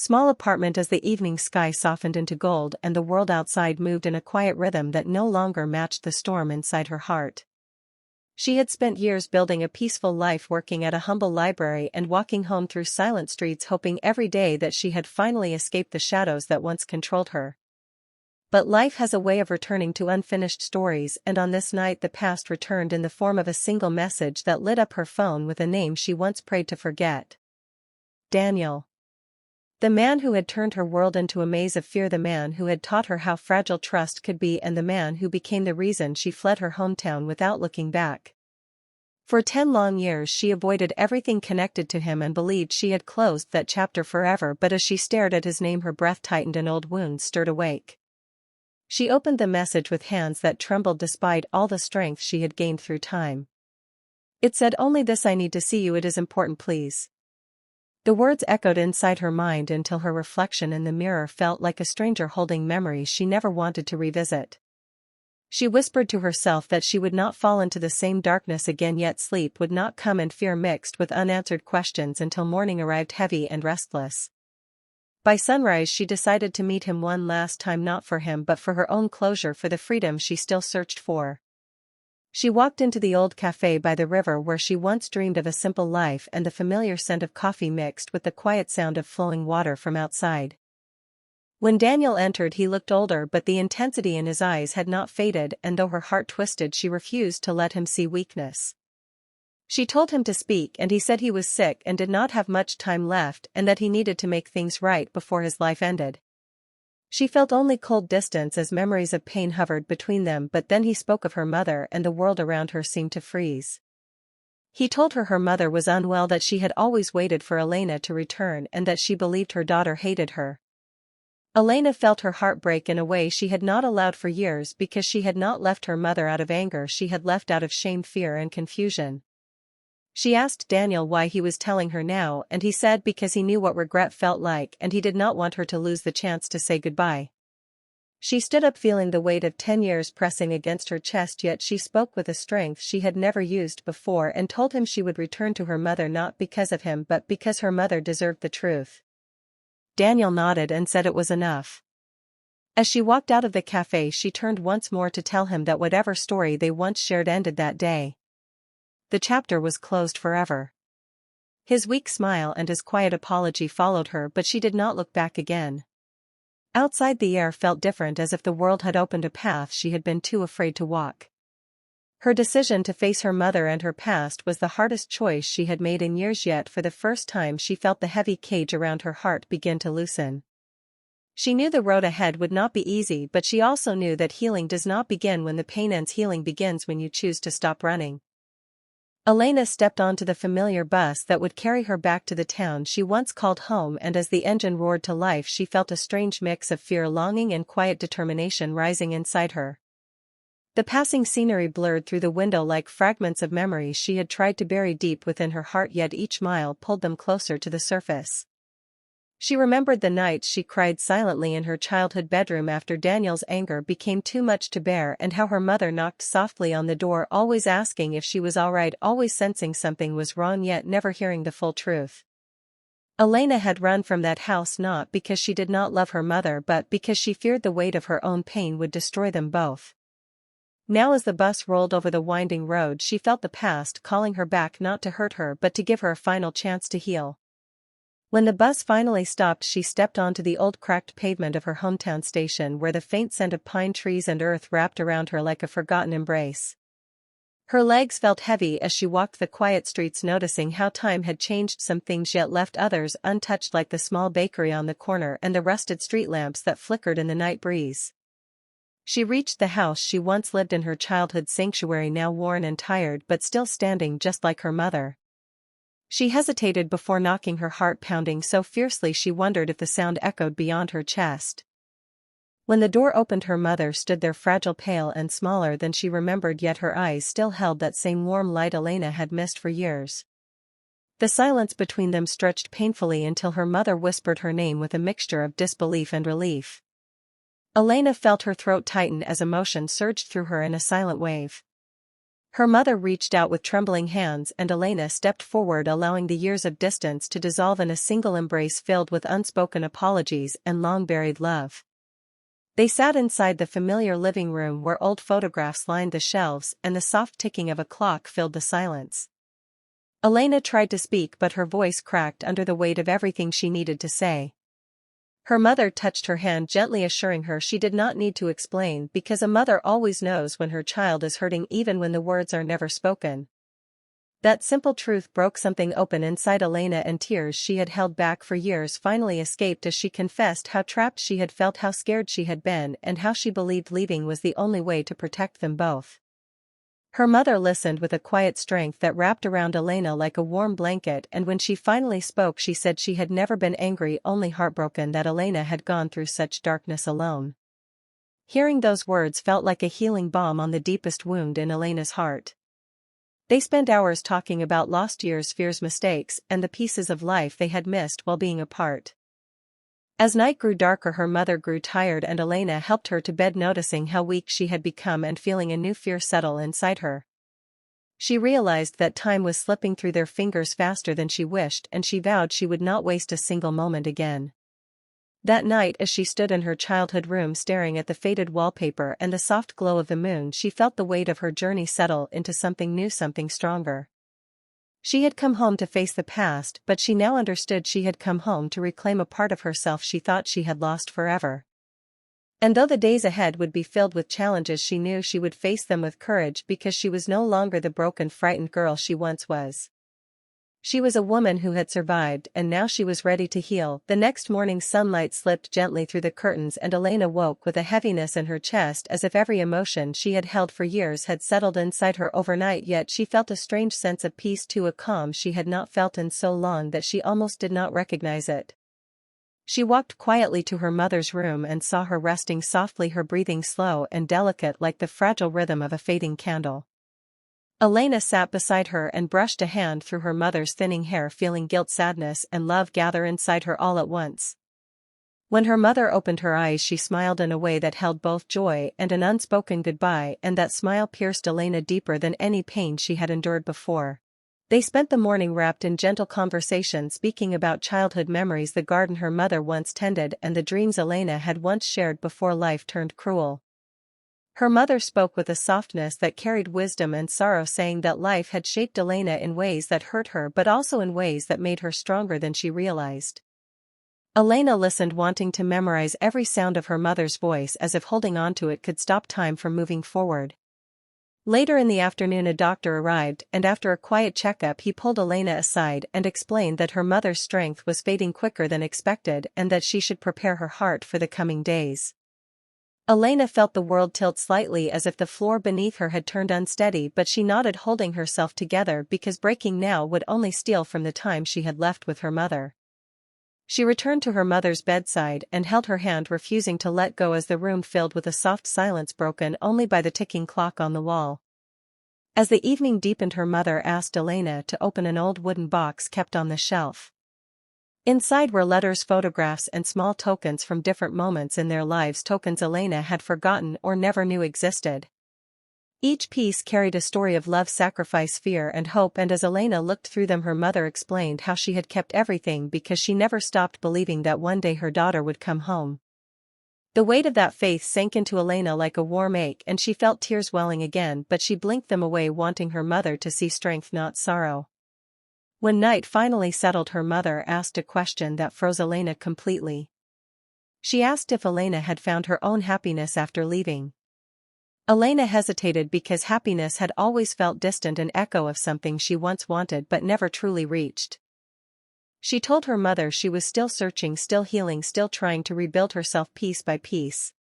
small apartment as the evening sky softened into gold and the world outside moved in a quiet rhythm that no longer matched the storm inside her heart. She had spent years building a peaceful life, working at a humble library and walking home through silent streets, hoping every day that she had finally escaped the shadows that once controlled her. But life has a way of returning to unfinished stories, and on this night the past returned in the form of a single message that lit up her phone with a name she once prayed to forget. Daniel. The man who had turned her world into a maze of fear, the man who had taught her how fragile trust could be, and the man who became the reason she fled her hometown without looking back. For 10 long years she avoided everything connected to him and believed she had closed that chapter forever, but as she stared at his name her breath tightened and old wounds stirred awake. She opened the message with hands that trembled despite all the strength she had gained through time. It said only this: "I need to see you, it is important, please." The words echoed inside her mind until her reflection in the mirror felt like a stranger holding memories she never wanted to revisit. She whispered to herself that she would not fall into the same darkness again, yet sleep would not come, and fear mixed with unanswered questions until morning arrived heavy and restless. By sunrise she decided to meet him one last time, not for him but for her own closure, for the freedom she still searched for. She walked into the old cafe by the river where she once dreamed of a simple life, and the familiar scent of coffee mixed with the quiet sound of flowing water from outside. When Daniel entered he looked older, but the intensity in his eyes had not faded, and though her heart twisted she refused to let him see weakness. She told him to speak, and he said he was sick and did not have much time left, and that he needed to make things right before his life ended. She felt only cold distance as memories of pain hovered between them, but then he spoke of her mother and the world around her seemed to freeze. He told her mother was unwell, that she had always waited for Elena to return, and that she believed her daughter hated her. Elena felt her heart break in a way she had not allowed for years, because she had not left her mother out of anger, she had left out of shame, fear and confusion. She asked Daniel why he was telling her now, and he said because he knew what regret felt like and he did not want her to lose the chance to say goodbye. She stood up, feeling the weight of 10 years pressing against her chest, yet she spoke with a strength she had never used before and told him she would return to her mother, not because of him but because her mother deserved the truth. Daniel nodded and said it was enough. As she walked out of the cafe she turned once more to tell him that whatever story they once shared ended that day. The chapter was closed forever. His weak smile and his quiet apology followed her, but she did not look back again. Outside the air felt different, as if the world had opened a path she had been too afraid to walk. Her decision to face her mother and her past was the hardest choice she had made in years, yet for the first time she felt the heavy cage around her heart begin to loosen. She knew the road ahead would not be easy, but she also knew that healing does not begin when the pain ends, healing begins when you choose to stop running. Elena stepped onto the familiar bus that would carry her back to the town she once called home, and as the engine roared to life she felt a strange mix of fear, longing and quiet determination rising inside her. The passing scenery blurred through the window like fragments of memories she had tried to bury deep within her heart, yet each mile pulled them closer to the surface. She remembered the nights she cried silently in her childhood bedroom after Daniel's anger became too much to bear, and how her mother knocked softly on the door, always asking if she was all right, always sensing something was wrong yet never hearing the full truth. Elena had run from that house not because she did not love her mother but because she feared the weight of her own pain would destroy them both. Now as the bus rolled over the winding road she felt the past calling her back, not to hurt her but to give her a final chance to heal. When the bus finally stopped she stepped onto the old cracked pavement of her hometown station, where the faint scent of pine trees and earth wrapped around her like a forgotten embrace. Her legs felt heavy as she walked the quiet streets, noticing how time had changed some things yet left others untouched, like the small bakery on the corner and the rusted street lamps that flickered in the night breeze. She reached the house she once lived in, her childhood sanctuary, now worn and tired but still standing just like her mother. She hesitated before knocking, her heart pounding so fiercely she wondered if the sound echoed beyond her chest. When the door opened her mother stood there, fragile, pale and smaller than she remembered, yet her eyes still held that same warm light Elena had missed for years. The silence between them stretched painfully until her mother whispered her name with a mixture of disbelief and relief. Elena felt her throat tighten as emotion surged through her in a silent wave. Her mother reached out with trembling hands and Elena stepped forward, allowing the years of distance to dissolve in a single embrace filled with unspoken apologies and long-buried love. They sat inside the familiar living room where old photographs lined the shelves and the soft ticking of a clock filled the silence. Elena tried to speak, but her voice cracked under the weight of everything she needed to say. Her mother touched her hand gently, assuring her she did not need to explain because a mother always knows when her child is hurting even when the words are never spoken. That simple truth broke something open inside Elena, and tears she had held back for years finally escaped as she confessed how trapped she had felt, how scared she had been, and how she believed leaving was the only way to protect them both. Her mother listened with a quiet strength that wrapped around Elena like a warm blanket, and when she finally spoke she said she had never been angry, only heartbroken that Elena had gone through such darkness alone. Hearing those words felt like a healing balm on the deepest wound in Elena's heart. They spent hours talking about lost years, fears, mistakes, and the pieces of life they had missed while being apart. As night grew darker, her mother grew tired and Elena helped her to bed, noticing how weak she had become and feeling a new fear settle inside her. She realized that time was slipping through their fingers faster than she wished, and she vowed she would not waste a single moment again. That night, as she stood in her childhood room staring at the faded wallpaper and the soft glow of the moon, she felt the weight of her journey settle into something new, something stronger. She had come home to face the past, but she now understood she had come home to reclaim a part of herself she thought she had lost forever. And though the days ahead would be filled with challenges, she knew she would face them with courage because she was no longer the broken, frightened girl she once was. She was a woman who had survived, and now she was ready to heal. The next morning, sunlight slipped gently through the curtains and Elena woke with a heaviness in her chest, as if every emotion she had held for years had settled inside her overnight. Yet she felt a strange sense of peace too, a calm she had not felt in so long that she almost did not recognize it. She walked quietly to her mother's room and saw her resting softly, her breathing slow and delicate like the fragile rhythm of a fading candle. Elena sat beside her and brushed a hand through her mother's thinning hair, feeling guilt, sadness, and love gather inside her all at once. When her mother opened her eyes, she smiled in a way that held both joy and an unspoken goodbye, and that smile pierced Elena deeper than any pain she had endured before. They spent the morning wrapped in gentle conversation, speaking about childhood memories, the garden her mother once tended, and the dreams Elena had once shared before life turned cruel. Her mother spoke with a softness that carried wisdom and sorrow, saying that life had shaped Elena in ways that hurt her but also in ways that made her stronger than she realized. Elena listened, wanting to memorize every sound of her mother's voice, as if holding on to it could stop time from moving forward. Later in the afternoon, a doctor arrived, and after a quiet checkup he pulled Elena aside and explained that her mother's strength was fading quicker than expected and that she should prepare her heart for the coming days. Elena felt the world tilt slightly, as if the floor beneath her had turned unsteady, but she nodded, holding herself together because breaking now would only steal from the time she had left with her mother. She returned to her mother's bedside and held her hand, refusing to let go as the room filled with a soft silence broken only by the ticking clock on the wall. As the evening deepened, her mother asked Elena to open an old wooden box kept on the shelf. Inside were letters, photographs, and small tokens from different moments in their lives, tokens Elena had forgotten or never knew existed. Each piece carried a story of love, sacrifice, fear, and hope, and as Elena looked through them, her mother explained how she had kept everything because she never stopped believing that one day her daughter would come home. The weight of that faith sank into Elena like a warm ache, and she felt tears welling again, but she blinked them away, wanting her mother to see strength, not sorrow. When night finally settled, her mother asked a question that froze Elena completely. She asked if Elena had found her own happiness after leaving. Elena hesitated because happiness had always felt distant, an echo of something she once wanted but never truly reached. She told her mother she was still searching, still healing, still trying to rebuild herself piece by piece.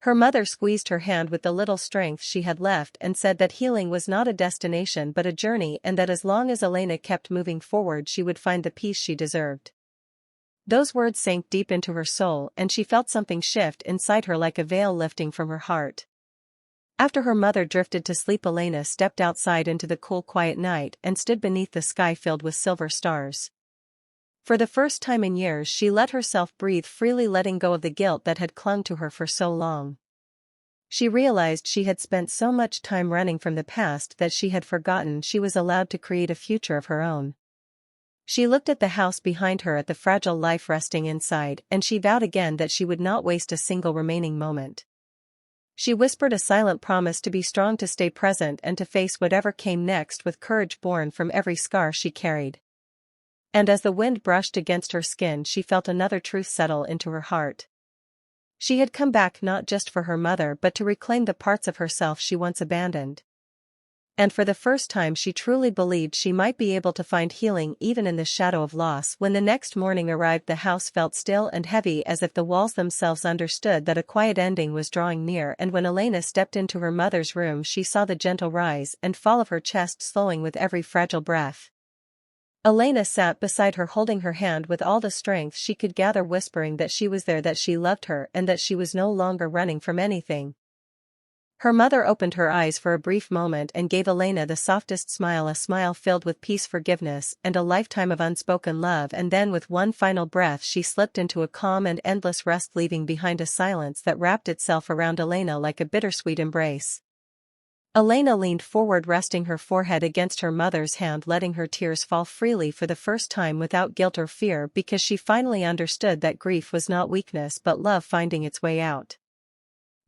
Her mother squeezed her hand with the little strength she had left and said that healing was not a destination but a journey, and that as long as Elena kept moving forward she would find the peace she deserved. Those words sank deep into her soul, and she felt something shift inside her, like a veil lifting from her heart. After her mother drifted to sleep, Elena stepped outside into the cool, quiet night and stood beneath the sky filled with silver stars. For the first time in years she let herself breathe freely, letting go of the guilt that had clung to her for so long. She realized she had spent so much time running from the past that she had forgotten she was allowed to create a future of her own. She looked at the house behind her, at the fragile life resting inside, and she vowed again that she would not waste a single remaining moment. She whispered a silent promise to be strong, to stay present, and to face whatever came next with courage born from every scar she carried. And as the wind brushed against her skin, she felt another truth settle into her heart. She had come back not just for her mother but to reclaim the parts of herself she once abandoned. And for the first time she truly believed she might be able to find healing even in the shadow of loss. When the next morning arrived, the house felt still and heavy, as if the walls themselves understood that a quiet ending was drawing near. And when Elena stepped into her mother's room, she saw the gentle rise and fall of her chest slowing with every fragile breath. Elena sat beside her, holding her hand with all the strength she could gather, whispering that she was there, that she loved her, and that she was no longer running from anything. Her mother opened her eyes for a brief moment and gave Elena the softest smile, a smile filled with peace, forgiveness, and a lifetime of unspoken love. And then with one final breath she slipped into a calm and endless rest, leaving behind a silence that wrapped itself around Elena like a bittersweet embrace. Elena leaned forward, resting her forehead against her mother's hand, letting her tears fall freely for the first time without guilt or fear, because she finally understood that grief was not weakness but love finding its way out.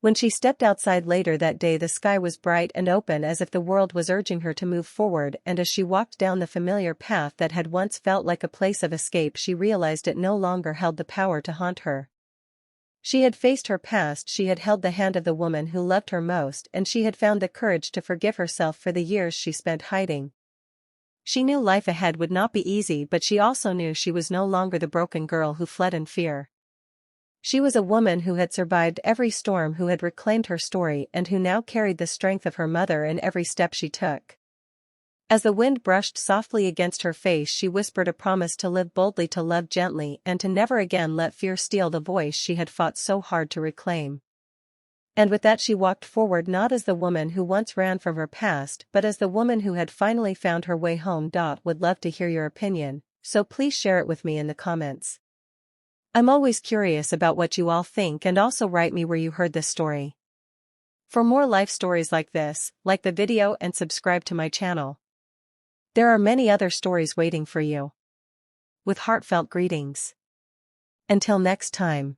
When she stepped outside later that day, the sky was bright and open, as if the world was urging her to move forward, and as she walked down the familiar path that had once felt like a place of escape, she realized it no longer held the power to haunt her. She had faced her past, she had held the hand of the woman who loved her most, and she had found the courage to forgive herself for the years she spent hiding. She knew life ahead would not be easy, but she also knew she was no longer the broken girl who fled in fear. She was a woman who had survived every storm, who had reclaimed her story, and who now carried the strength of her mother in every step she took. As the wind brushed softly against her face, she whispered a promise to live boldly, to love gently, and to never again let fear steal the voice she had fought so hard to reclaim. And with that she walked forward, not as the woman who once ran from her past, but as the woman who had finally found her way home. Would love to hear your opinion, so please share it with me in the comments. I'm always curious about what you all think, and also write me where you heard this story. For more life stories like this, like the video and subscribe to my channel. There are many other stories waiting for you. With heartfelt greetings. Until next time.